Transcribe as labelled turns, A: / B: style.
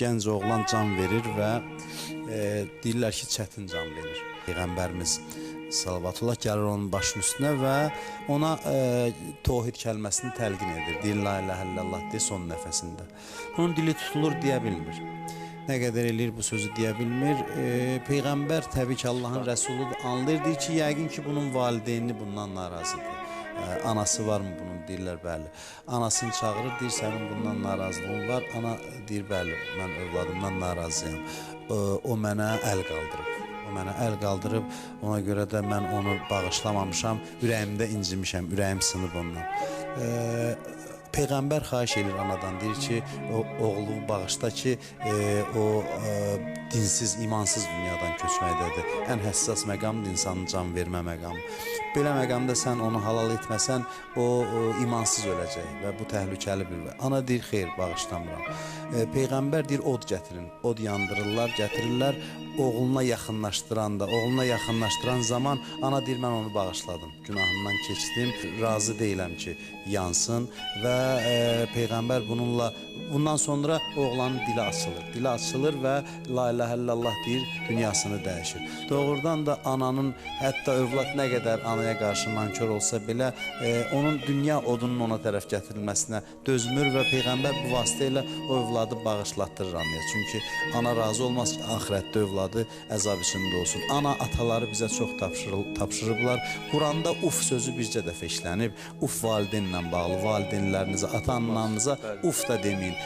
A: Gənc oğlan can verir və deyirlər ki, çətin can verir. Peyğəmbərimiz Salavatullah gəlir onun başının üstünə və ona tohid kəlməsini təlqin edir. Deyir, la ilahə illallah deyə son nəfəsində. Onun dili tutulur, deyə bilmir. Nə qədər eləyir bu sözü deyə bilmir. Peyğəmbər təbii ki, Allahın rəsuludur. Anlayır ki, yəqin ki, bunun valideyni bundan narazıdır. Anası var mı bunun, deyirlər, bəli. Anasını çağırır, deyir, sənin bundan narazılığın var. Ana deyir, bəli, mən övladımdan narazıyam. O mənə əl qaldırıb. O mənə əl qaldırıb, ona görə də mən onu bağışlamamışam. Ürəyimdə incimişəm, ürəyim sınıb ondan. Peyğəmbər xahiş edir anadan, deyir ki, oğlu bağışla ki, o dinsiz, imansız dünyadan köçməkdədir. Ən həssas məqamdır insanın can vermə məqamı. Belə məqamda sən onu halal etməsən, o imansız öləcək və bu təhlükəli bir. Ana deyir, xeyr, bağışlamıram. Peyğəmbər deyir, od gətirin, od yandırırlar, gətirirlər. Oğluna yaxınlaşdıranda, oğluna yaxınlaşdıran zaman ana deyir, mən onu bağışladım, günahından keçdim, razı deyiləm ki, yansın və Peyğəmbər bundan sonra oğlanın dili açılır. Dili açılır və la ilahə illallah deyir, dünyasını dəyişir. Doğrudan da ananın, hətta övlad nə qədər anaya qarşı nankör olsa belə, onun dünya odunun ona tərəf gətirilməsinə dözmür və Peyğəmbər bu vasitə ilə o övladı bağışlatdırır anaya. Çünki ana razı olmaz ki, axirətdə övladı əzab içində olsun. Ana, ataları bizə çox tapşırıblar. Quranda uf sözü bircə dəfə işlənib. Uf valideynlə bağlı, valideynlərinizə, ata-ananıza uf da deməyin.